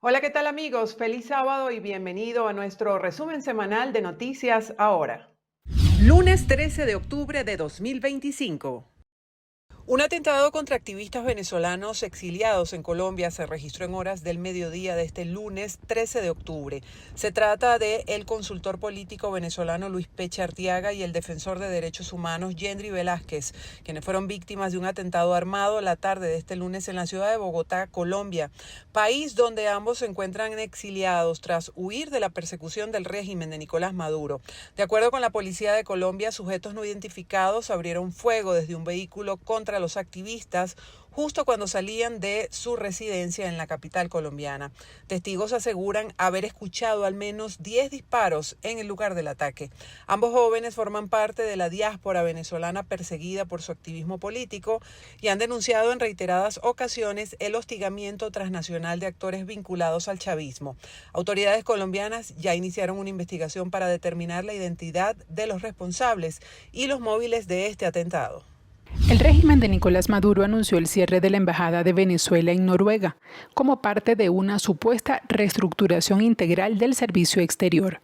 Hola, ¿qué tal amigos? Feliz sábado y bienvenido a nuestro resumen semanal de Noticias Ahora. Lunes 13 de octubre de 2025. Un atentado contra activistas venezolanos exiliados en Colombia se registró en horas del mediodía de este lunes 13 de octubre. Se trata de el consultor político venezolano Luis Peche Artiaga y el defensor de derechos humanos Yendri Velázquez, quienes fueron víctimas de un atentado armado la tarde de este lunes en la ciudad de Bogotá, Colombia, país donde ambos se encuentran exiliados tras huir de la persecución del régimen de Nicolás Maduro. De acuerdo con la policía de Colombia, sujetos no identificados abrieron fuego desde un vehículo contra los activistas justo cuando salían de su residencia en la capital colombiana. Testigos aseguran haber escuchado al menos 10 disparos en el lugar del ataque. Ambos jóvenes forman parte de la diáspora venezolana perseguida por su activismo político y han denunciado en reiteradas ocasiones el hostigamiento transnacional de actores vinculados al chavismo. Autoridades colombianas ya iniciaron una investigación para determinar la identidad de los responsables y los móviles de este atentado. El régimen de Nicolás Maduro anunció el cierre de la Embajada de Venezuela en Noruega como parte de una supuesta reestructuración integral del servicio exterior.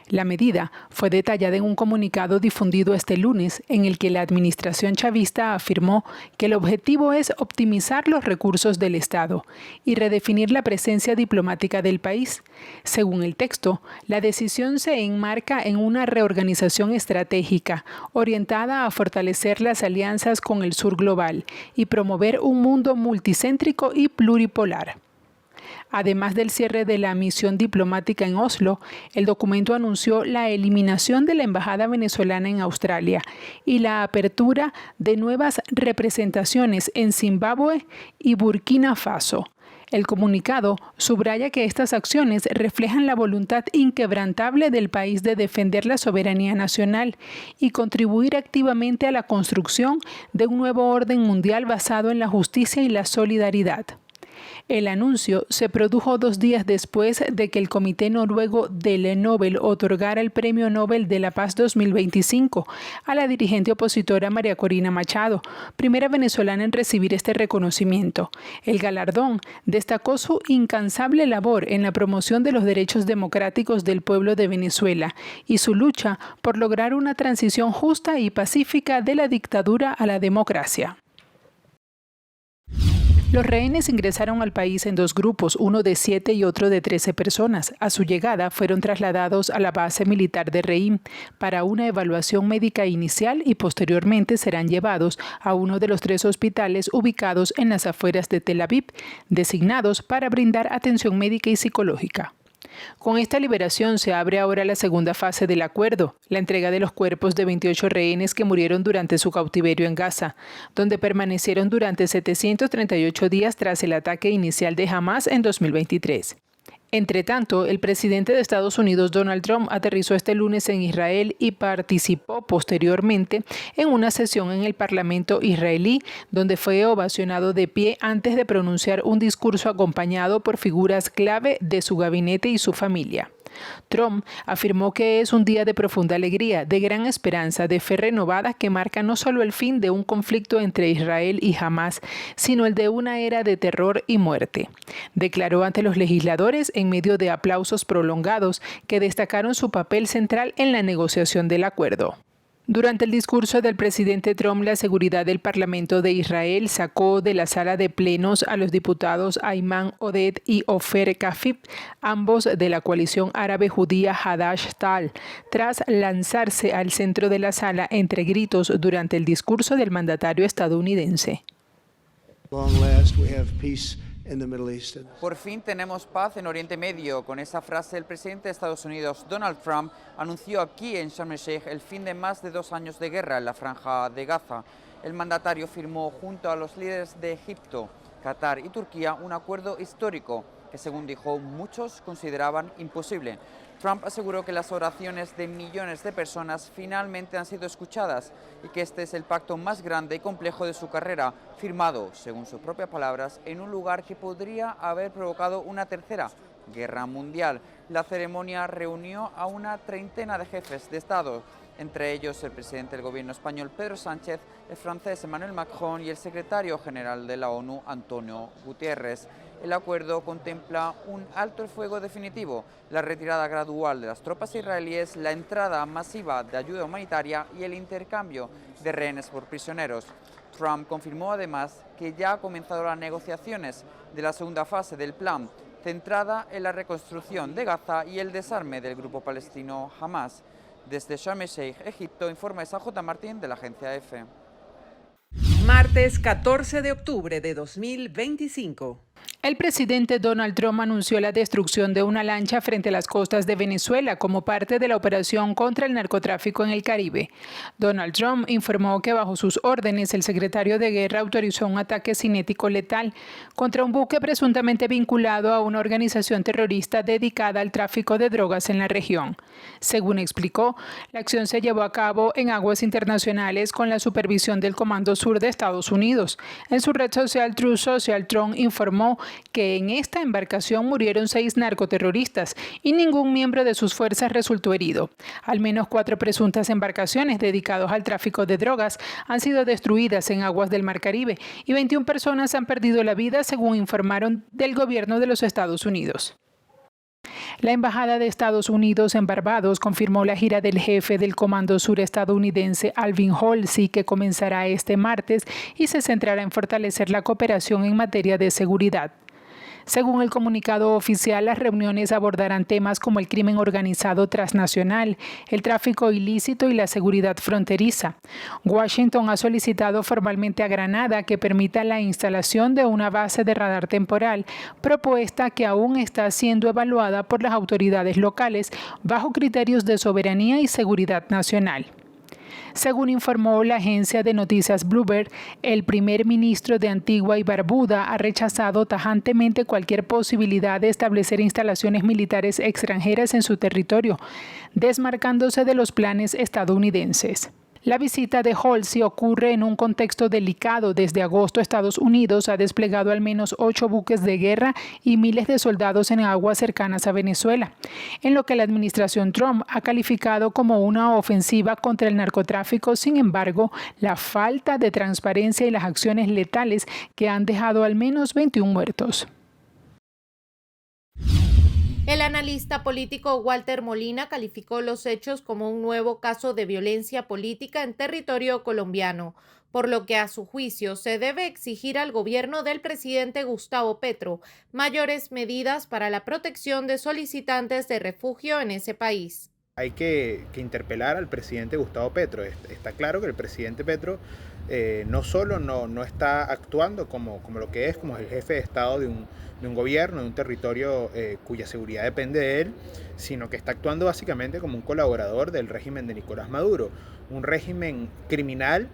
La medida fue detallada en un comunicado difundido este lunes en el que la administración chavista afirmó que el objetivo es optimizar los recursos del Estado y redefinir la presencia diplomática del país. Según el texto, la decisión se enmarca en una reorganización estratégica orientada a fortalecer las alianzas con el sur global y promover un mundo multicéntrico y pluripolar. Además del cierre de la misión diplomática en Oslo, el documento anunció la eliminación de la embajada venezolana en Australia y la apertura de nuevas representaciones en Zimbabue y Burkina Faso. El comunicado subraya que estas acciones reflejan la voluntad inquebrantable del país de defender la soberanía nacional y contribuir activamente a la construcción de un nuevo orden mundial basado en la justicia y la solidaridad. El anuncio se produjo 2 días después de que el Comité Noruego del Nobel otorgara el Premio Nobel de la Paz 2025 a la dirigente opositora María Corina Machado, primera venezolana en recibir este reconocimiento. El galardón destacó su incansable labor en la promoción de los derechos democráticos del pueblo de Venezuela y su lucha por lograr una transición justa y pacífica de la dictadura a la democracia. Los rehenes ingresaron al país en 2 grupos, uno de 7 y otro de 13 personas. A su llegada fueron trasladados a la base militar de Reim para una evaluación médica inicial y posteriormente serán llevados a uno de los 3 hospitales ubicados en las afueras de Tel Aviv, designados para brindar atención médica y psicológica. Con esta liberación se abre ahora la segunda fase del acuerdo, la entrega de los cuerpos de 28 rehenes que murieron durante su cautiverio en Gaza, donde permanecieron durante 738 días tras el ataque inicial de Hamás en 2023. Entre tanto, el presidente de Estados Unidos, Donald Trump, aterrizó este lunes en Israel y participó posteriormente en una sesión en el Parlamento israelí, donde fue ovacionado de pie antes de pronunciar un discurso acompañado por figuras clave de su gabinete y su familia. Trump afirmó que es un día de profunda alegría, de gran esperanza, de fe renovada que marca no solo el fin de un conflicto entre Israel y Hamás, sino el de una era de terror y muerte. Declaró ante los legisladores en medio de aplausos prolongados que destacaron su papel central en la negociación del acuerdo. Durante el discurso del presidente Trump, la seguridad del Parlamento de Israel sacó de la sala de plenos a los diputados Ayman Oded y Ofer Kafif, ambos de la coalición árabe judía Hadash-Ta'al, tras lanzarse al centro de la sala entre gritos durante el discurso del mandatario estadounidense. Por fin tenemos paz en Oriente Medio. Con esa frase, el presidente de Estados Unidos, Donald Trump, anunció aquí en Sharm el-Sheikh el fin de más de 2 años de guerra en la Franja de Gaza. El mandatario firmó junto a los líderes de Egipto, Qatar y Turquía un acuerdo histórico que, según dijo, muchos consideraban imposible. Trump aseguró que las oraciones de millones de personas finalmente han sido escuchadas y que este es el pacto más grande y complejo de su carrera, firmado, según sus propias palabras, en un lugar que podría haber provocado una tercera guerra mundial. La ceremonia reunió a una treintena de jefes de Estado, entre ellos el presidente del gobierno español Pedro Sánchez, el francés Emmanuel Macron y el secretario general de la ONU Antonio Guterres. El acuerdo contempla un alto el fuego definitivo, la retirada gradual de las tropas israelíes, la entrada masiva de ayuda humanitaria y el intercambio de rehenes por prisioneros. Trump confirmó además que ya ha comenzado las negociaciones de la segunda fase del plan, centrada en la reconstrucción de Gaza y el desarme del grupo palestino Hamas. Desde Sharm el Sheikh, Egipto, informa Esa J. Martín de la agencia EFE. Martes 14 de octubre de 2025. El presidente Donald Trump anunció la destrucción de una lancha frente a las costas de Venezuela como parte de la operación contra el narcotráfico en el Caribe. Donald Trump informó que bajo sus órdenes el secretario de Guerra autorizó un ataque cinético letal contra un buque presuntamente vinculado a una organización terrorista dedicada al tráfico de drogas en la región. Según explicó, la acción se llevó a cabo en aguas internacionales con la supervisión del Comando Sur de Estados Unidos. En su red social Truth Social, Trump informó que en esta embarcación murieron 6 narcoterroristas y ningún miembro de sus fuerzas resultó herido. Al menos 4 presuntas embarcaciones dedicadas al tráfico de drogas han sido destruidas en aguas del Mar Caribe y 21 personas han perdido la vida, según informaron del gobierno de los Estados Unidos. La Embajada de Estados Unidos en Barbados confirmó la gira del jefe del Comando Sur estadounidense Alvin Halsey, que comenzará este martes y se centrará en fortalecer la cooperación en materia de seguridad. Según el comunicado oficial, las reuniones abordarán temas como el crimen organizado transnacional, el tráfico ilícito y la seguridad fronteriza. Washington ha solicitado formalmente a Granada que permita la instalación de una base de radar temporal, propuesta que aún está siendo evaluada por las autoridades locales bajo criterios de soberanía y seguridad nacional. Según informó la agencia de noticias Bloomberg, el primer ministro de Antigua y Barbuda ha rechazado tajantemente cualquier posibilidad de establecer instalaciones militares extranjeras en su territorio, desmarcándose de los planes estadounidenses. La visita de Halsey ocurre en un contexto delicado. Desde agosto, Estados Unidos ha desplegado al menos 8 buques de guerra y miles de soldados en aguas cercanas a Venezuela, en lo que la administración Trump ha calificado como una ofensiva contra el narcotráfico. Sin embargo, la falta de transparencia y las acciones letales que han dejado al menos 21 muertos. El analista político Walter Molina calificó los hechos como un nuevo caso de violencia política en territorio colombiano, por lo que a su juicio se debe exigir al gobierno del presidente Gustavo Petro mayores medidas para la protección de solicitantes de refugio en ese país. Hay que interpelar al presidente Gustavo Petro. Está claro que el presidente Petro no solo no está actuando como lo que es, como el jefe de Estado de un gobierno, de un territorio cuya seguridad depende de él, sino que está actuando básicamente como un colaborador del régimen de Nicolás Maduro, un régimen criminal,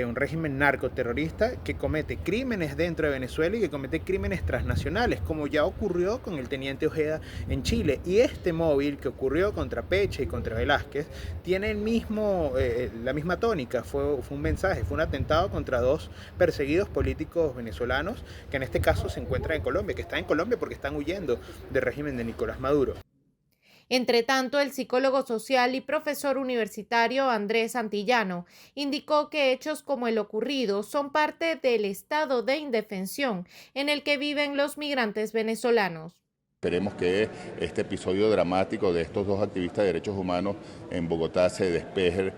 un régimen narcoterrorista que comete crímenes dentro de Venezuela y que comete crímenes transnacionales, como ya ocurrió con el teniente Ojeda en Chile. Y este móvil que ocurrió contra Peche y contra Velázquez tiene la misma tónica. Fue un mensaje, fue un atentado contra 2 perseguidos políticos venezolanos que en este caso se encuentran en Colombia, que están en Colombia porque están huyendo del régimen de Nicolás Maduro. Entre tanto, el psicólogo social y profesor universitario Andrés Antillano indicó que hechos como el ocurrido son parte del estado de indefensión en el que viven los migrantes venezolanos. Esperemos que este episodio dramático de estos 2 activistas de derechos humanos en Bogotá se despeje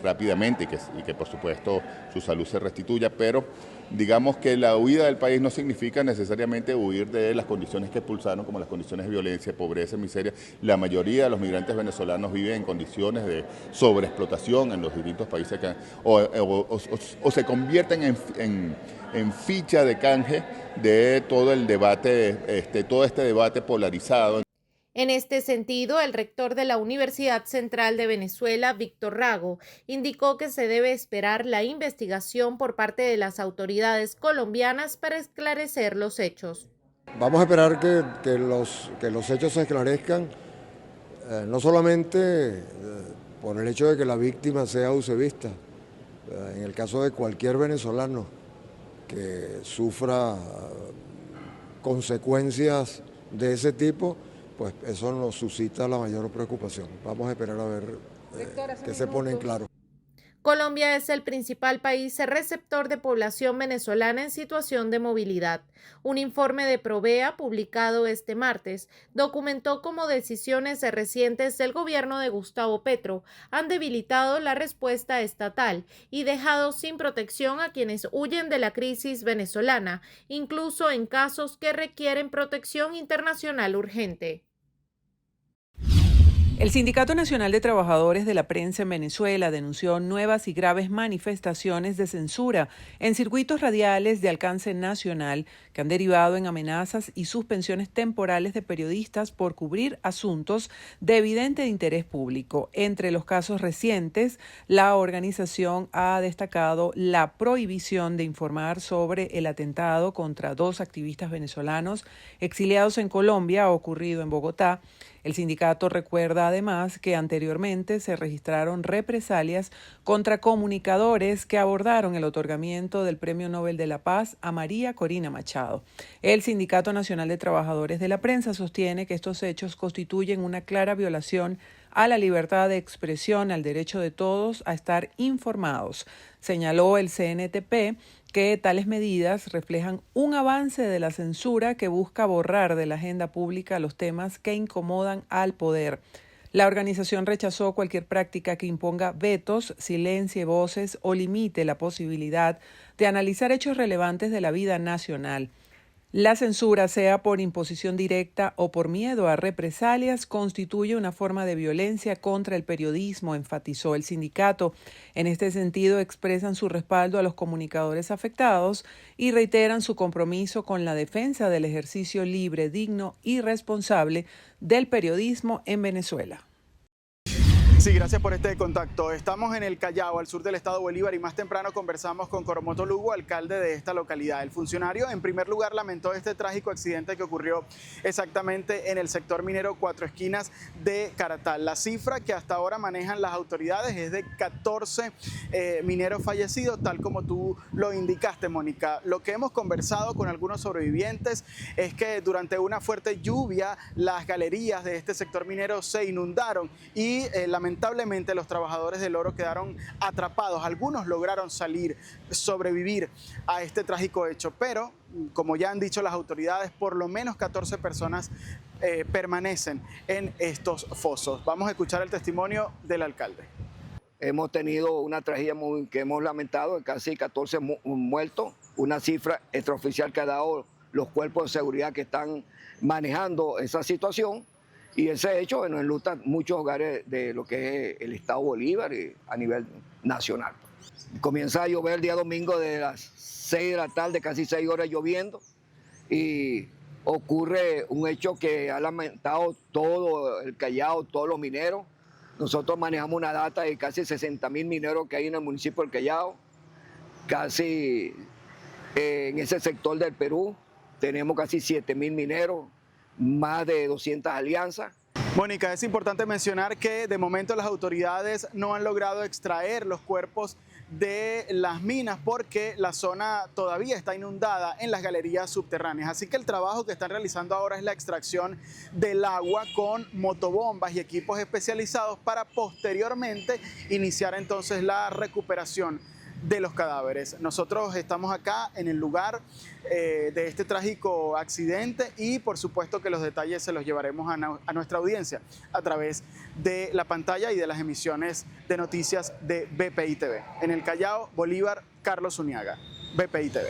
rápidamente y que por supuesto su salud se restituya, pero digamos que la huida del país no significa necesariamente huir de las condiciones que expulsaron, como las condiciones de violencia, pobreza, miseria. La mayoría de los migrantes venezolanos viven en condiciones de sobreexplotación en los distintos países o se convierten en ficha de canje de todo el debate, todo este debate polarizado. En este sentido, el rector de la Universidad Central de Venezuela, Víctor Rago, indicó que se debe esperar la investigación por parte de las autoridades colombianas para esclarecer los hechos. Vamos a esperar que los hechos se esclarezcan, no solamente por el hecho de que la víctima sea usevista, en el caso de cualquier venezolano que sufra consecuencias de ese tipo, pues eso nos suscita la mayor preocupación. Vamos a esperar a ver que se ponen claros. Colombia es el principal país receptor de población venezolana en situación de movilidad. Un informe de Provea, publicado este martes, documentó cómo decisiones recientes del gobierno de Gustavo Petro han debilitado la respuesta estatal y dejado sin protección a quienes huyen de la crisis venezolana, incluso en casos que requieren protección internacional urgente. El Sindicato Nacional de Trabajadores de la Prensa en Venezuela denunció nuevas y graves manifestaciones de censura en circuitos radiales de alcance nacional que han derivado en amenazas y suspensiones temporales de periodistas por cubrir asuntos de evidente interés público. Entre los casos recientes, la organización ha destacado la prohibición de informar sobre el atentado contra 2 activistas venezolanos exiliados en Colombia ocurrido en Bogotá. El sindicato recuerda además que anteriormente se registraron represalias contra comunicadores que abordaron el otorgamiento del Premio Nobel de la Paz a María Corina Machado. El Sindicato Nacional de Trabajadores de la Prensa sostiene que estos hechos constituyen una clara violación a la libertad de expresión, al derecho de todos a estar informados. Señaló el CNTP que tales medidas reflejan un avance de la censura que busca borrar de la agenda pública los temas que incomodan al poder. La organización rechazó cualquier práctica que imponga vetos, silencie voces o limite la posibilidad de analizar hechos relevantes de la vida nacional. La censura, sea por imposición directa o por miedo a represalias, constituye una forma de violencia contra el periodismo, enfatizó el sindicato. En este sentido, expresan su respaldo a los comunicadores afectados y reiteran su compromiso con la defensa del ejercicio libre, digno y responsable del periodismo en Venezuela. Sí, gracias por este contacto. Estamos en el Callao, al sur del estado Bolívar, y más temprano conversamos con Coromoto Lugo, alcalde de esta localidad. El funcionario, en primer lugar, lamentó este trágico accidente que ocurrió exactamente en el sector minero Cuatro Esquinas de Caratal. La cifra que hasta ahora manejan las autoridades es de 14 mineros fallecidos, tal como tú lo indicaste, Mónica. Lo que hemos conversado con algunos sobrevivientes es que durante una fuerte lluvia las galerías de este sector minero se inundaron y lamentablemente los trabajadores del oro quedaron atrapados. Algunos lograron salir, sobrevivir a este trágico hecho, pero como ya han dicho las autoridades, por lo menos 14 personas permanecen en estos fosos. Vamos a escuchar el testimonio del alcalde. Hemos tenido una tragedia que hemos lamentado, casi 14 muertos, una cifra extraoficial que ha dado los cuerpos de seguridad que están manejando esa situación. Y ese hecho, bueno, enluta muchos hogares de lo que es el estado Bolívar y a nivel nacional. Comienza a llover el día domingo de las 6 de la tarde, casi 6 horas lloviendo, y ocurre un hecho que ha lamentado todo el Callao, todos los mineros. Nosotros manejamos una data de casi 60.000 mineros que hay en el municipio del Callao, casi en ese sector del Perú tenemos casi 7.000 mineros, más de 200 alianzas. Mónica, es importante mencionar que de momento las autoridades no han logrado extraer los cuerpos de las minas porque la zona todavía está inundada en las galerías subterráneas. Así que el trabajo que están realizando ahora es la extracción del agua con motobombas y equipos especializados para posteriormente iniciar entonces la recuperación de los cadáveres. Nosotros estamos acá en el lugar de este trágico accidente y por supuesto que los detalles se los llevaremos a nuestra audiencia a través de la pantalla y de las emisiones de noticias de BPI TV. En el Callao, Bolívar, Carlos Uniaga, BPI TV.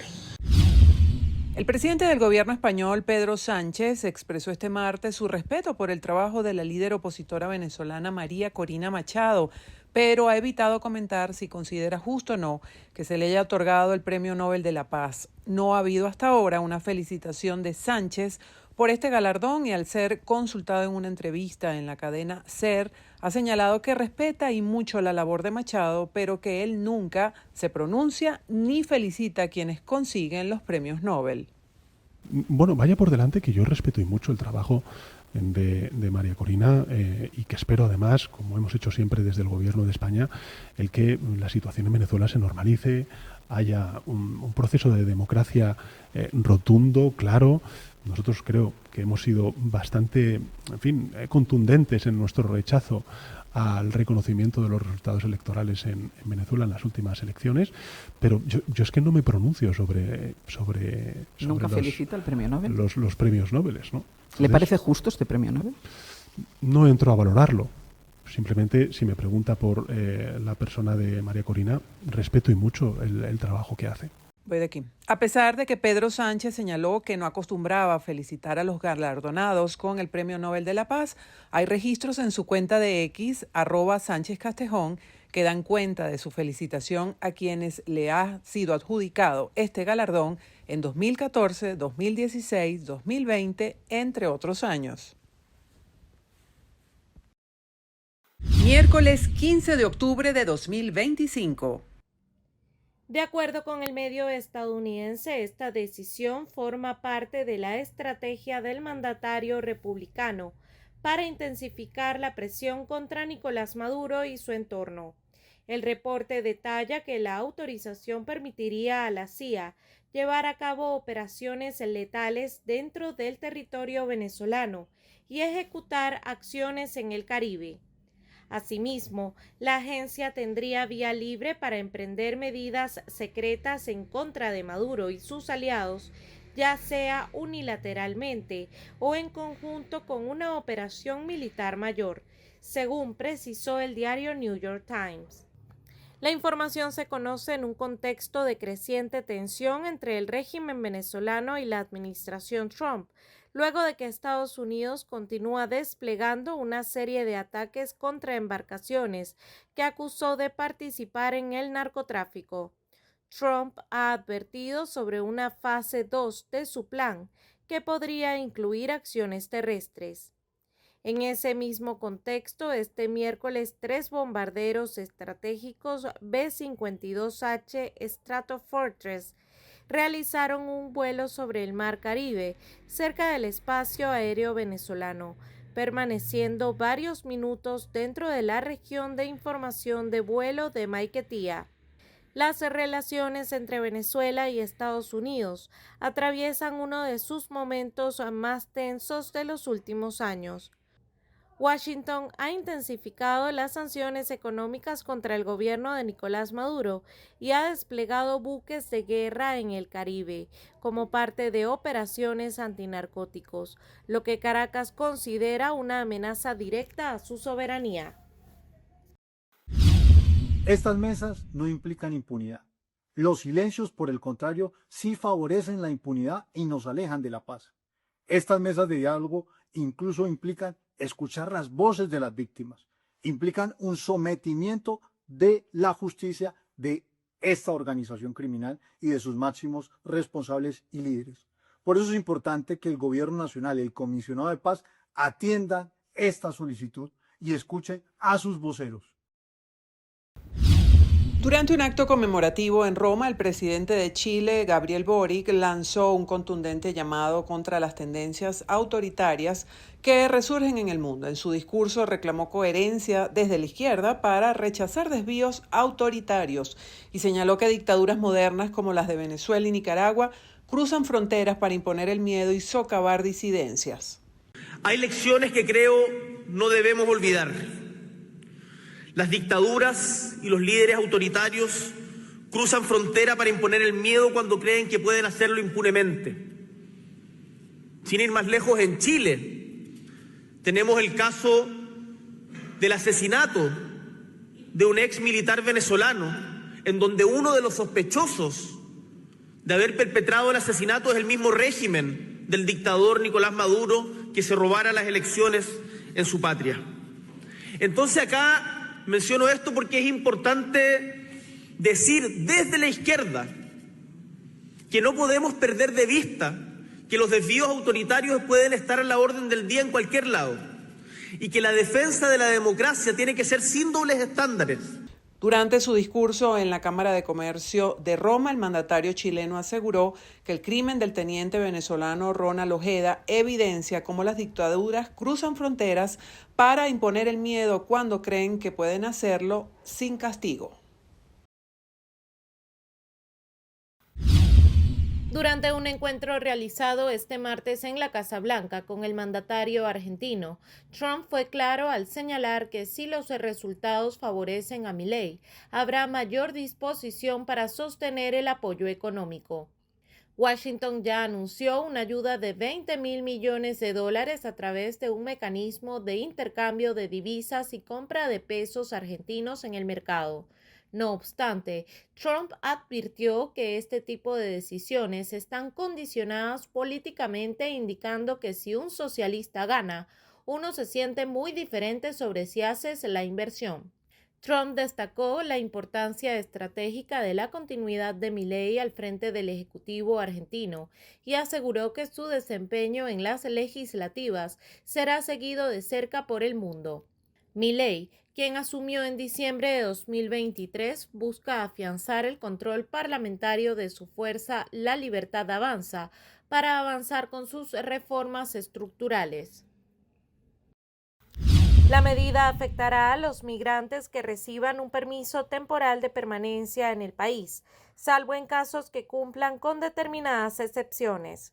El presidente del gobierno español, Pedro Sánchez, expresó este martes su respeto por el trabajo de la líder opositora venezolana María Corina Machado, pero ha evitado comentar si considera justo o no que se le haya otorgado el Premio Nobel de la Paz. No ha habido hasta ahora una felicitación de Sánchez por este galardón y al ser consultado en una entrevista en la cadena SER, ha señalado que respeta y mucho la labor de Machado, pero que él nunca se pronuncia ni felicita a quienes consiguen los premios Nobel. Bueno, vaya por delante que yo respeto y mucho el trabajo de María Corina y que espero además, como hemos hecho siempre desde el Gobierno de España, el que la situación en Venezuela se normalice, haya un proceso de democracia rotundo, claro. Nosotros creo que hemos sido bastante, contundentes en nuestro rechazo al reconocimiento de los resultados electorales en Venezuela en las últimas elecciones, pero yo es que no me pronuncio sobre ¿Nunca felicita el premio Nobel? Los premios Nobel, ¿no? Entonces, ¿le parece justo este premio Nobel? No entro a valorarlo. Simplemente, si me pregunta por la persona de María Corina, respeto y mucho el trabajo que hace. Voy de aquí. A pesar de que Pedro Sánchez señaló que no acostumbraba a felicitar a los galardonados con el Premio Nobel de la Paz, hay registros en su cuenta de X, @SánchezCastejón, que dan cuenta de su felicitación a quienes le ha sido adjudicado este galardón en 2014, 2016, 2020, entre otros años. Miércoles 15 de octubre de 2025. De acuerdo con el medio estadounidense, esta decisión forma parte de la estrategia del mandatario republicano para intensificar la presión contra Nicolás Maduro y su entorno. El reporte detalla que la autorización permitiría a la CIA llevar a cabo operaciones letales dentro del territorio venezolano y ejecutar acciones en el Caribe. Asimismo, la agencia tendría vía libre para emprender medidas secretas en contra de Maduro y sus aliados, ya sea unilateralmente o en conjunto con una operación militar mayor, según precisó el diario New York Times. La información se conoce en un contexto de creciente tensión entre el régimen venezolano y la administración Trump, luego de que Estados Unidos continúa desplegando una serie de ataques contra embarcaciones que acusó de participar en el narcotráfico. Trump ha advertido sobre una fase 2 de su plan, que podría incluir acciones terrestres. En ese mismo contexto, este miércoles 3 bombarderos estratégicos B-52H Stratofortress realizaron un vuelo sobre el Mar Caribe, cerca del espacio aéreo venezolano, permaneciendo varios minutos dentro de la región de información de vuelo de Maiquetía. Las relaciones entre Venezuela y Estados Unidos atraviesan uno de sus momentos más tensos de los últimos años. Washington ha intensificado las sanciones económicas contra el gobierno de Nicolás Maduro y ha desplegado buques de guerra en el Caribe como parte de operaciones antinarcóticos, lo que Caracas considera una amenaza directa a su soberanía. Estas mesas no implican impunidad. Los silencios, por el contrario, sí favorecen la impunidad y nos alejan de la paz. Estas mesas de diálogo incluso implican escuchar las voces de las víctimas, implican un sometimiento de la justicia de esta organización criminal y de sus máximos responsables y líderes. Por eso es importante que el Gobierno Nacional y el Comisionado de Paz atiendan esta solicitud y escuchen a sus voceros. Durante un acto conmemorativo en Roma, el presidente de Chile, Gabriel Boric, lanzó un contundente llamado contra las tendencias autoritarias que resurgen en el mundo. En su discurso reclamó coherencia desde la izquierda para rechazar desvíos autoritarios y señaló que dictaduras modernas como las de Venezuela y Nicaragua cruzan fronteras para imponer el miedo y socavar disidencias. Hay lecciones que creo no debemos olvidar. Las dictaduras y los líderes autoritarios cruzan frontera para imponer el miedo cuando creen que pueden hacerlo impunemente. Sin ir más lejos, en Chile tenemos el caso del asesinato de un ex militar venezolano, en donde uno de los sospechosos de haber perpetrado el asesinato es el mismo régimen del dictador Nicolás Maduro, que se robara las elecciones en su patria. Entonces acá menciono esto porque es importante decir desde la izquierda que no podemos perder de vista que los desvíos autoritarios pueden estar a la orden del día en cualquier lado y que la defensa de la democracia tiene que ser sin dobles estándares. Durante su discurso en la Cámara de Comercio de Roma, el mandatario chileno aseguró que el crimen del teniente venezolano Ronald Ojeda evidencia cómo las dictaduras cruzan fronteras para imponer el miedo cuando creen que pueden hacerlo sin castigo. Durante un encuentro realizado este martes en la Casa Blanca con el mandatario argentino, Trump fue claro al señalar que si los resultados favorecen a Milei, habrá mayor disposición para sostener el apoyo económico. Washington ya anunció una ayuda de $20.000 millones a través de un mecanismo de intercambio de divisas y compra de pesos argentinos en el mercado. No obstante, Trump advirtió que este tipo de decisiones están condicionadas políticamente, indicando que si un socialista gana, uno se siente muy diferente sobre si haces la inversión. Trump destacó la importancia estratégica de la continuidad de Milei al frente del Ejecutivo argentino y aseguró que su desempeño en las legislativas será seguido de cerca por el mundo. Milei, quien asumió en diciembre de 2023, busca afianzar el control parlamentario de su fuerza La Libertad Avanza para avanzar con sus reformas estructurales. La medida afectará a los migrantes que reciban un permiso temporal de permanencia en el país, salvo en casos que cumplan con determinadas excepciones.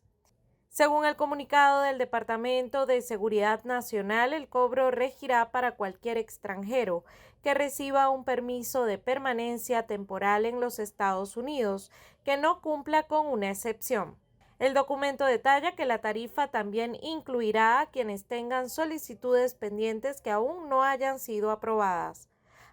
Según el comunicado del Departamento de Seguridad Nacional, el cobro regirá para cualquier extranjero que reciba un permiso de permanencia temporal en los Estados Unidos que no cumpla con una excepción. El documento detalla que la tarifa también incluirá a quienes tengan solicitudes pendientes que aún no hayan sido aprobadas.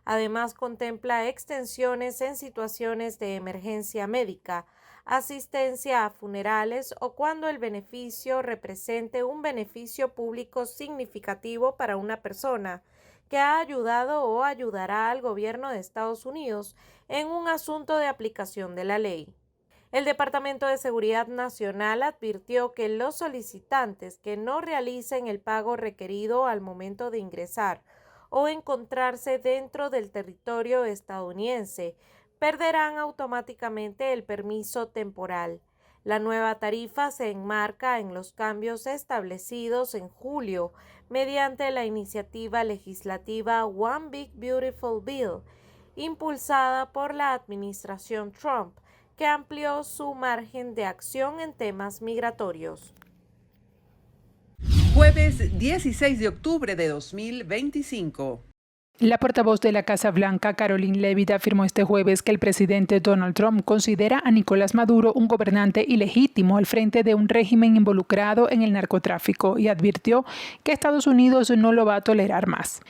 Además, contempla extensiones en situaciones de emergencia médica, asistencia a funerales o cuando el beneficio represente un beneficio público significativo para una persona que ha ayudado o ayudará al gobierno de Estados Unidos en un asunto de aplicación de la ley. El Departamento de Seguridad Nacional advirtió que los solicitantes que no realicen el pago requerido al momento de ingresar o encontrarse dentro del territorio estadounidense perderán automáticamente el permiso temporal. La nueva tarifa se enmarca en los cambios establecidos en julio mediante la iniciativa legislativa One Big Beautiful Bill, impulsada por la administración Trump, que amplió su margen de acción en temas migratorios. Jueves 16 de octubre de 2025. La portavoz de la Casa Blanca, Karoline Leavitt, afirmó este jueves que el presidente Donald Trump considera a Nicolás Maduro un gobernante ilegítimo al frente de un régimen involucrado en el narcotráfico y advirtió que Estados Unidos no lo va a tolerar más.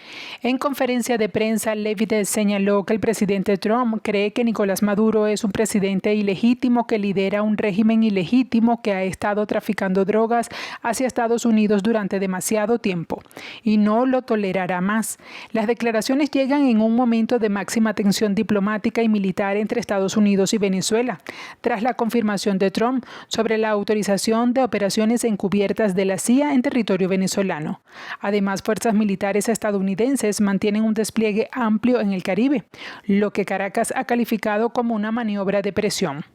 En conferencia de prensa, Leavitt señaló que el presidente Trump cree que Nicolás Maduro es un presidente ilegítimo que lidera un régimen ilegítimo que ha estado traficando drogas hacia Estados Unidos durante demasiado tiempo y no lo tolerará más. Las declaraciones llegan en un momento de máxima tensión diplomática y militar entre Estados Unidos y Venezuela, tras la confirmación de Trump sobre la autorización de operaciones encubiertas de la CIA en territorio venezolano. Además, fuerzas militares estadounidenses mantienen un despliegue amplio en el Caribe, lo que Caracas ha calificado como una maniobra de presión.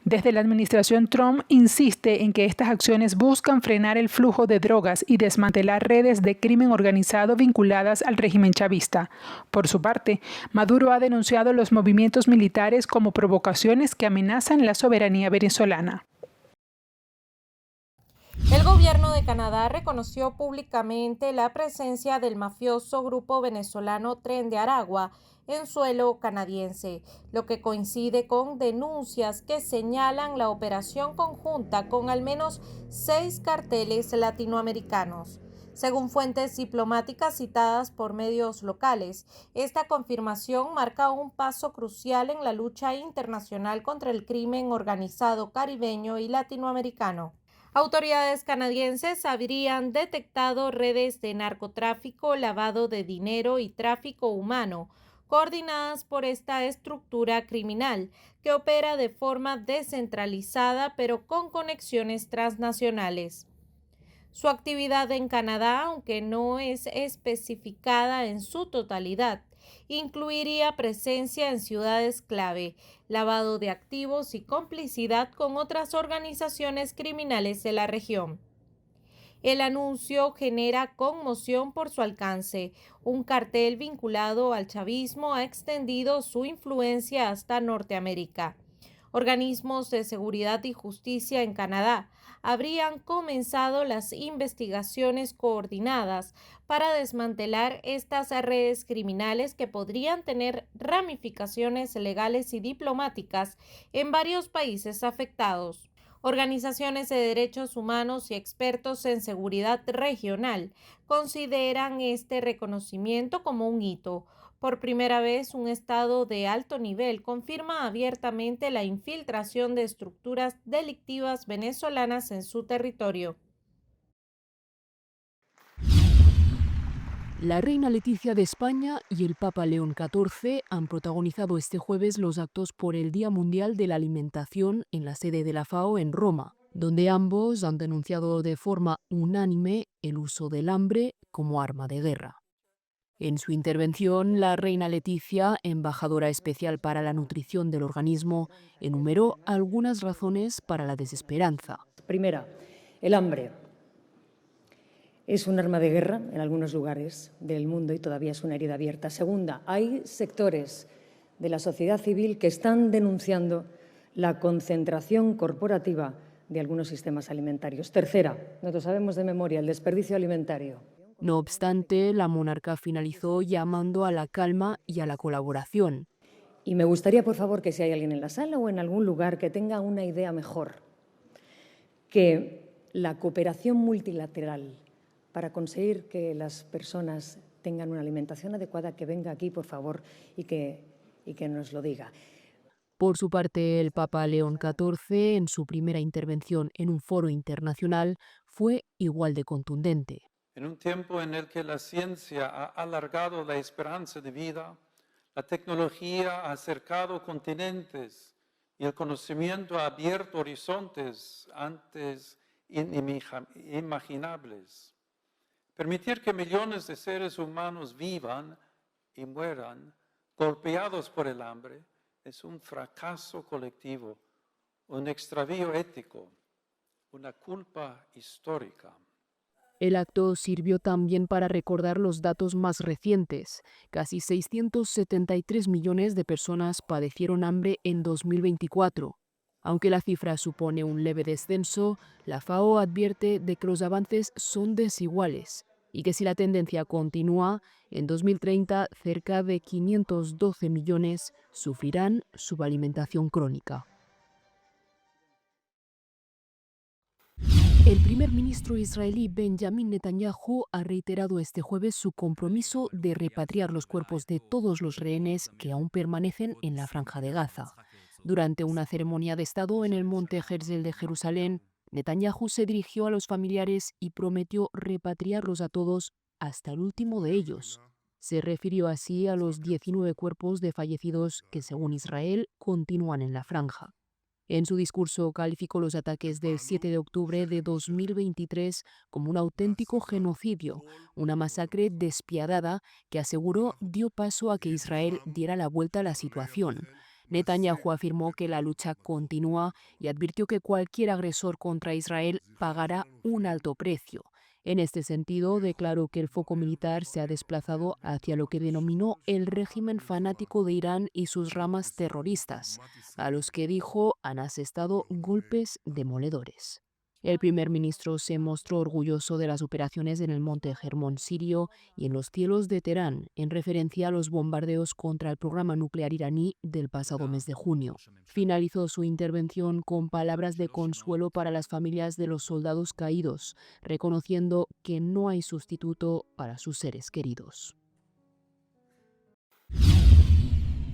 Desde la administración Trump insiste en que estas acciones buscan frenar el flujo de drogas y desmantelar redes de crimen organizado vinculadas al régimen chavista. Por su parte, Maduro ha denunciado los movimientos militares como provocaciones que amenazan la soberanía venezolana. El gobierno de Canadá reconoció públicamente la presencia del mafioso grupo venezolano Tren de Aragua en suelo canadiense, lo que coincide con denuncias que señalan la operación conjunta con al menos 6 carteles latinoamericanos. Según fuentes diplomáticas citadas por medios locales, esta confirmación marca un paso crucial en la lucha internacional contra el crimen organizado caribeño y latinoamericano. Autoridades canadienses habrían detectado redes de narcotráfico, lavado de dinero y tráfico humano, coordinadas por esta estructura criminal que opera de forma descentralizada pero con conexiones transnacionales. Su actividad en Canadá, aunque no es especificada en su totalidad, incluiría presencia en ciudades clave, lavado de activos y complicidad con otras organizaciones criminales de la región. El anuncio genera conmoción por su alcance. Un cartel vinculado al chavismo ha extendido su influencia hasta Norteamérica. Organismos de seguridad y justicia en Canadá habrían comenzado las investigaciones coordinadas para desmantelar estas redes criminales que podrían tener ramificaciones legales y diplomáticas en varios países afectados. Organizaciones de derechos humanos y expertos en seguridad regional consideran este reconocimiento como un hito. Por primera vez, un estado de alto nivel confirma abiertamente la infiltración de estructuras delictivas venezolanas en su territorio. La reina Leticia de España y el Papa León XIV han protagonizado este jueves los actos por el Día Mundial de la Alimentación en la sede de la FAO en Roma, donde ambos han denunciado de forma unánime el uso del hambre como arma de guerra. En su intervención, la reina Leticia, embajadora especial para la nutrición del organismo, enumeró algunas razones para la desesperanza. Primera, el hambre. Es un arma de guerra en algunos lugares del mundo y todavía es una herida abierta. Segunda, hay sectores de la sociedad civil que están denunciando la concentración corporativa de algunos sistemas alimentarios. Tercera, nosotros sabemos de memoria el desperdicio alimentario. No obstante, la monarca finalizó llamando a la calma y a la colaboración. Y me gustaría, por favor, que si hay alguien en la sala o en algún lugar que tenga una idea mejor, que la cooperación multilateral para conseguir que las personas tengan una alimentación adecuada, que venga aquí, por favor, y que nos lo diga. Por su parte, el Papa León XIV, en su primera intervención en un foro internacional, fue igual de contundente. En un tiempo en el que la ciencia ha alargado la esperanza de vida, la tecnología ha acercado continentes y el conocimiento ha abierto horizontes antes inimaginables. Permitir que millones de seres humanos vivan y mueran golpeados por el hambre es un fracaso colectivo, un extravío ético, una culpa histórica. El acto sirvió también para recordar los datos más recientes. Casi 673 millones de personas padecieron hambre en 2024. Aunque la cifra supone un leve descenso, la FAO advierte de que los avances son desiguales y que si la tendencia continúa, en 2030 cerca de 512 millones sufrirán subalimentación crónica. El primer ministro israelí Benjamin Netanyahu ha reiterado este jueves su compromiso de repatriar los cuerpos de todos los rehenes que aún permanecen en la Franja de Gaza. Durante una ceremonia de Estado en el Monte Herzl de Jerusalén, Netanyahu se dirigió a los familiares y prometió repatriarlos a todos hasta el último de ellos. Se refirió así a los 19 cuerpos de fallecidos que, según Israel, continúan en la franja. En su discurso calificó los ataques del 7 de octubre de 2023 como un auténtico genocidio, una masacre despiadada que aseguró dio paso a que Israel diera la vuelta a la situación. Netanyahu afirmó que la lucha continúa y advirtió que cualquier agresor contra Israel pagará un alto precio. En este sentido, declaró que el foco militar se ha desplazado hacia lo que denominó el régimen fanático de Irán y sus ramas terroristas, a los que dijo han asestado golpes demoledores. El primer ministro se mostró orgulloso de las operaciones en el monte Hermón sirio y en los cielos de Teherán, en referencia a los bombardeos contra el programa nuclear iraní del pasado mes de junio. Finalizó su intervención con palabras de consuelo para las familias de los soldados caídos, reconociendo que no hay sustituto para sus seres queridos.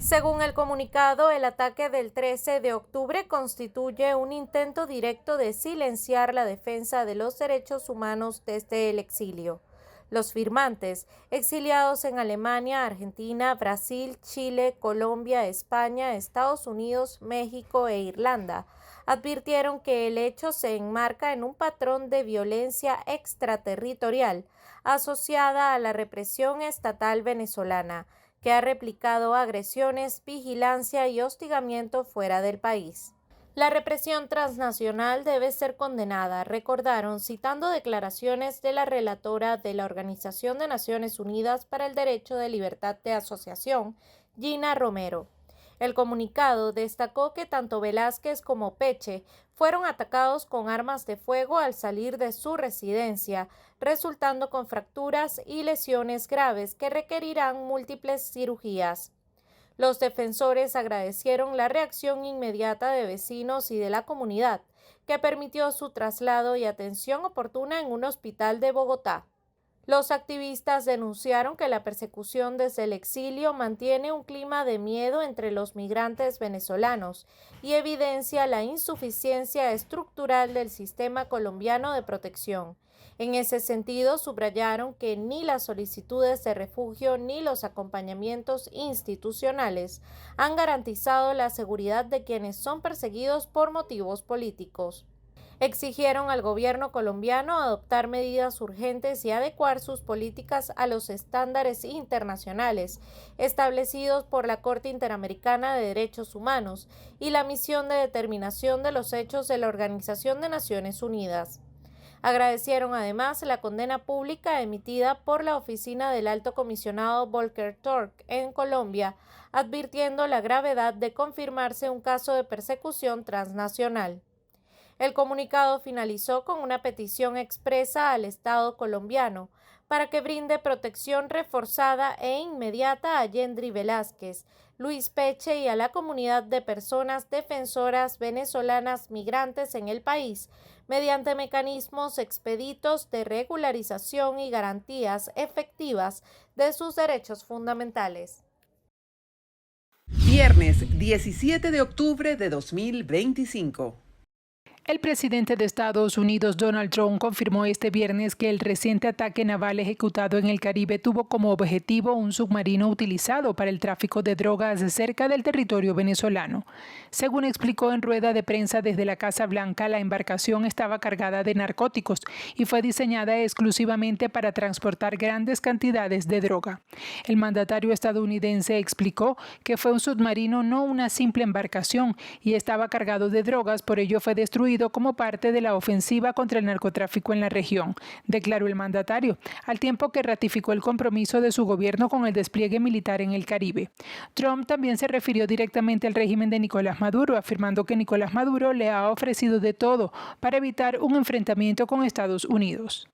Según el comunicado, el ataque del 13 de octubre constituye un intento directo de silenciar la defensa de los derechos humanos desde el exilio. Los firmantes, exiliados en Alemania, Argentina, Brasil, Chile, Colombia, España, Estados Unidos, México e Irlanda, advirtieron que el hecho se enmarca en un patrón de violencia extraterritorial asociada a la represión estatal venezolana, que ha replicado agresiones, vigilancia y hostigamiento fuera del país. La represión transnacional debe ser condenada, recordaron, citando declaraciones de la relatora de la Organización de Naciones Unidas para el Derecho de Libertad de Asociación, Gina Romero. El comunicado destacó que tanto Velázquez como Peche fueron atacados con armas de fuego al salir de su residencia, resultando con fracturas y lesiones graves que requerirán múltiples cirugías. Los defensores agradecieron la reacción inmediata de vecinos y de la comunidad, que permitió su traslado y atención oportuna en un hospital de Bogotá. Los activistas denunciaron que la persecución desde el exilio mantiene un clima de miedo entre los migrantes venezolanos y evidencia la insuficiencia estructural del sistema colombiano de protección. En ese sentido, subrayaron que ni las solicitudes de refugio ni los acompañamientos institucionales han garantizado la seguridad de quienes son perseguidos por motivos políticos. Exigieron al gobierno colombiano adoptar medidas urgentes y adecuar sus políticas a los estándares internacionales establecidos por la Corte Interamericana de Derechos Humanos y la Misión de Determinación de los Hechos de la Organización de Naciones Unidas. Agradecieron además la condena pública emitida por la oficina del Alto Comisionado Volker Turk en Colombia, advirtiendo la gravedad de confirmarse un caso de persecución transnacional. El comunicado finalizó con una petición expresa al Estado colombiano para que brinde protección reforzada e inmediata a Yendry Velázquez, Luis Peche y a la comunidad de personas defensoras venezolanas migrantes en el país, mediante mecanismos expeditos de regularización y garantías efectivas de sus derechos fundamentales. Viernes 17 de octubre de 2025. El presidente de Estados Unidos, Donald Trump, confirmó este viernes que el reciente ataque naval ejecutado en el Caribe tuvo como objetivo un submarino utilizado para el tráfico de drogas cerca del territorio venezolano. Según explicó en rueda de prensa desde la Casa Blanca, la embarcación estaba cargada de narcóticos y fue diseñada exclusivamente para transportar grandes cantidades de droga. El mandatario estadounidense explicó que fue un submarino, no una simple embarcación, y estaba cargado de drogas, por ello fue destruido como parte de la ofensiva contra el narcotráfico en la región, declaró el mandatario, al tiempo que ratificó el compromiso de su gobierno con el despliegue militar en el Caribe. Trump también se refirió directamente al régimen de Nicolás Maduro, afirmando que Nicolás Maduro le ha ofrecido de todo para evitar un enfrentamiento con Estados Unidos.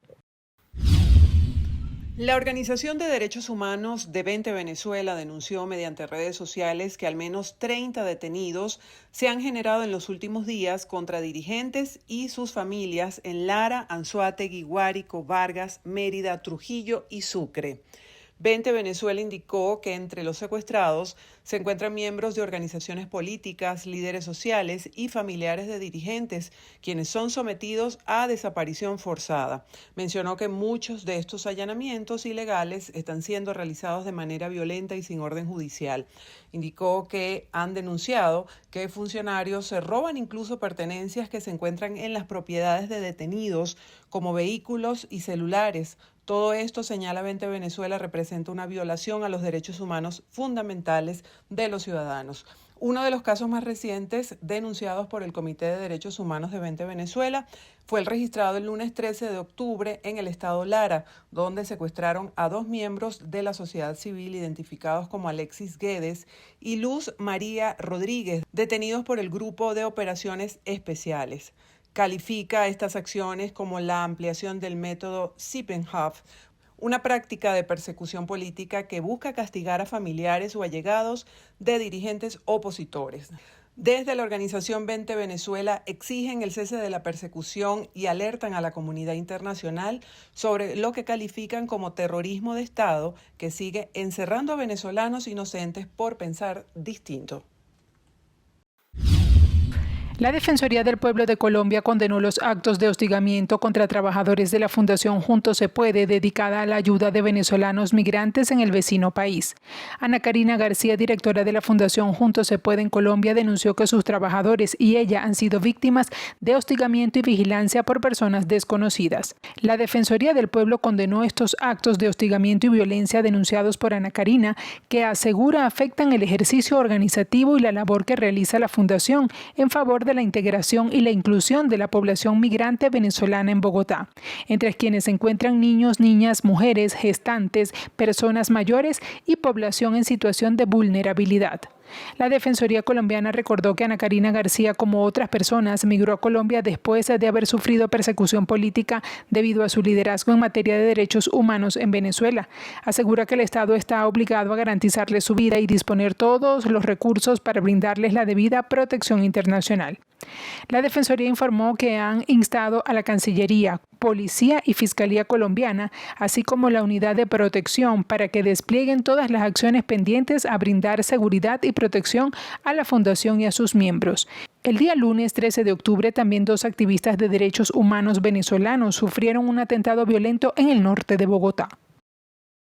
La Organización de Derechos Humanos de Vente Venezuela denunció mediante redes sociales que al menos 30 detenidos se han generado en los últimos días contra dirigentes y sus familias en Lara, Anzoátegui, Guárico, Vargas, Mérida, Trujillo y Sucre. Vente Venezuela indicó que entre los secuestrados se encuentran miembros de organizaciones políticas, líderes sociales y familiares de dirigentes, quienes son sometidos a desaparición forzada. Mencionó que muchos de estos allanamientos ilegales están siendo realizados de manera violenta y sin orden judicial. Indicó que han denunciado que funcionarios se roban incluso pertenencias que se encuentran en las propiedades de detenidos, como vehículos y celulares. Todo esto, señala Vente Venezuela, representa una violación a los derechos humanos fundamentales de los ciudadanos. Uno de los casos más recientes denunciados por el Comité de Derechos Humanos de Vente Venezuela fue el registrado el lunes 13 de octubre en el estado Lara, donde secuestraron a 2 miembros de la sociedad civil identificados como Alexis Guedes y Luz María Rodríguez, detenidos por el Grupo de Operaciones Especiales. Califica estas acciones como la ampliación del método Sippenhaft, una práctica de persecución política que busca castigar a familiares o allegados de dirigentes opositores. Desde la organización Vente Venezuela exigen el cese de la persecución y alertan a la comunidad internacional sobre lo que califican como terrorismo de Estado que sigue encerrando a venezolanos inocentes por pensar distinto. La Defensoría del Pueblo de Colombia condenó los actos de hostigamiento contra trabajadores de la Fundación Juntos Se Puede, dedicada a la ayuda de venezolanos migrantes en el vecino país. Ana Karina García, directora de la Fundación Juntos Se Puede en Colombia, denunció que sus trabajadores y ella han sido víctimas de hostigamiento y vigilancia por personas desconocidas. La Defensoría del Pueblo condenó estos actos de hostigamiento y violencia denunciados por Ana Karina, que asegura afectan el ejercicio organizativo y la labor que realiza la Fundación en favor de la integración y la inclusión de la población migrante venezolana en Bogotá, entre quienes se encuentran niños, niñas, mujeres, gestantes, personas mayores y población en situación de vulnerabilidad. La Defensoría colombiana recordó que Ana Karina García, como otras personas, migró a Colombia después de haber sufrido persecución política debido a su liderazgo en materia de derechos humanos en Venezuela. Asegura que el Estado está obligado a garantizarles su vida y disponer todos los recursos para brindarles la debida protección internacional. La Defensoría informó que han instado a la Cancillería, Policía y Fiscalía colombiana, así como la Unidad de Protección, para que desplieguen todas las acciones pendientes a brindar seguridad y protección a la Fundación y a sus miembros. El día lunes 13 de octubre, también 2 activistas de derechos humanos venezolanos sufrieron un atentado violento en el norte de Bogotá.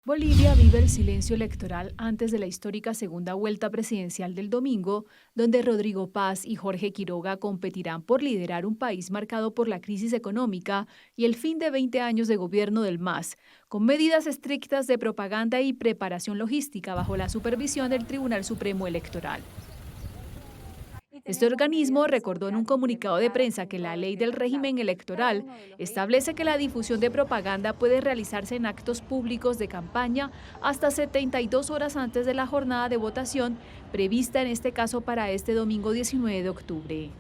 Bolivia vive el silencio electoral antes de la histórica segunda vuelta presidencial del domingo, donde Rodrigo Paz y Jorge Quiroga competirán por liderar un país marcado por la crisis económica y el fin de 20 años de gobierno del MAS, con medidas estrictas de propaganda y preparación logística bajo la supervisión del Tribunal Supremo Electoral. Este organismo recordó en un comunicado de prensa que la ley del régimen electoral establece que la difusión de propaganda puede realizarse en actos públicos de campaña hasta 72 horas antes de la jornada de votación prevista en este caso para este domingo 19 de octubre.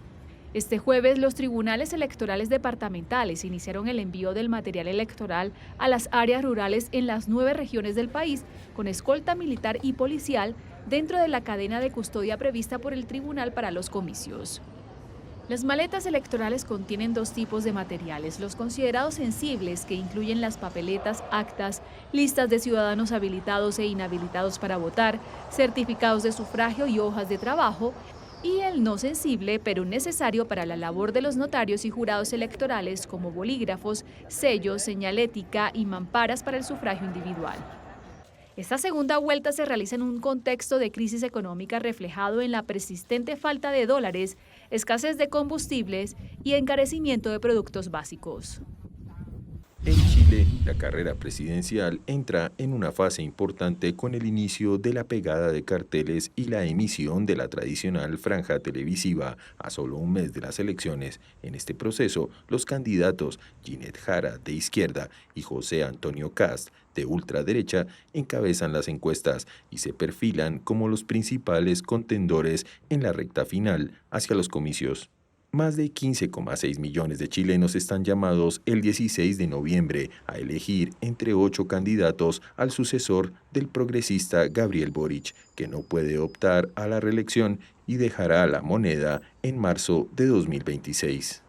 Este jueves, los tribunales electorales departamentales iniciaron el envío del material electoral a las áreas rurales en las 9 regiones del país, con escolta militar y policial, dentro de la cadena de custodia prevista por el tribunal para los comicios. Las maletas electorales contienen 2 tipos de materiales, los considerados sensibles, que incluyen las papeletas, actas, listas de ciudadanos habilitados e inhabilitados para votar, certificados de sufragio y hojas de trabajo, y el no sensible, pero necesario para la labor de los notarios y jurados electorales, como bolígrafos, sellos, señalética y mamparas para el sufragio individual. Esta segunda vuelta se realiza en un contexto de crisis económica reflejado en la persistente falta de dólares, escasez de combustibles y encarecimiento de productos básicos. En Chile, la carrera presidencial entra en una fase importante con el inicio de la pegada de carteles y la emisión de la tradicional franja televisiva a solo un mes de las elecciones. En este proceso, los candidatos Ginette Jara, de izquierda, y José Antonio Cast, de ultraderecha, encabezan las encuestas y se perfilan como los principales contendores en la recta final hacia los comicios. Más de 15,6 millones de chilenos están llamados el 16 de noviembre a elegir entre 8 candidatos al sucesor del progresista Gabriel Boric, que no puede optar a la reelección y dejará la moneda en marzo de 2026.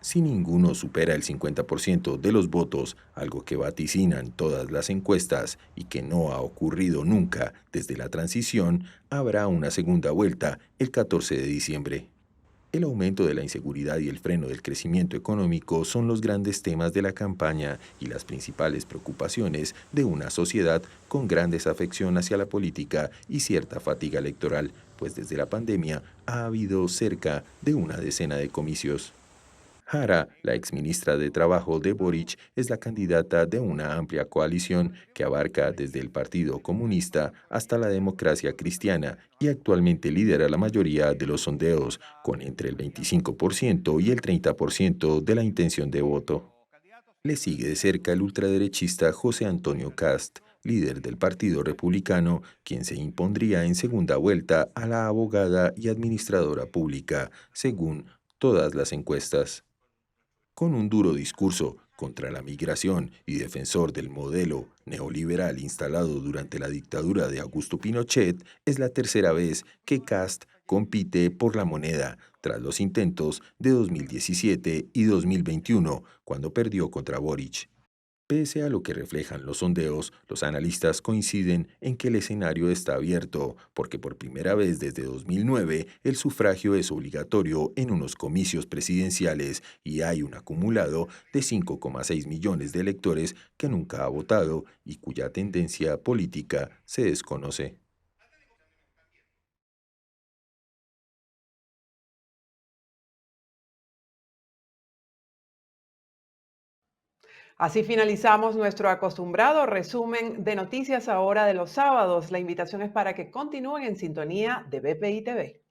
Si ninguno supera el 50% de los votos, algo que vaticinan todas las encuestas y que no ha ocurrido nunca desde la transición, habrá una segunda vuelta el 14 de diciembre. El aumento de la inseguridad y el freno del crecimiento económico son los grandes temas de la campaña y las principales preocupaciones de una sociedad con gran desafección hacia la política y cierta fatiga electoral, pues desde la pandemia ha habido cerca de una decena de comicios. Jara, la exministra de Trabajo de Boric, es la candidata de una amplia coalición que abarca desde el Partido Comunista hasta la Democracia Cristiana y actualmente lidera la mayoría de los sondeos, con entre el 25% y el 30% de la intención de voto. Le sigue de cerca el ultraderechista José Antonio Cast, líder del Partido Republicano, quien se impondría en segunda vuelta a la abogada y administradora pública, según todas las encuestas. Con un duro discurso contra la migración y defensor del modelo neoliberal instalado durante la dictadura de Augusto Pinochet, es la tercera vez que Cast compite por la moneda, tras los intentos de 2017 y 2021, cuando perdió contra Boric. Pese a lo que reflejan los sondeos, los analistas coinciden en que el escenario está abierto, porque por primera vez desde 2009 el sufragio es obligatorio en unos comicios presidenciales y hay un acumulado de 5,6 millones de electores que nunca ha votado y cuya tendencia política se desconoce. Así finalizamos nuestro acostumbrado resumen de Noticias Ahora de los sábados. La invitación es para que continúen en sintonía de BPI TV.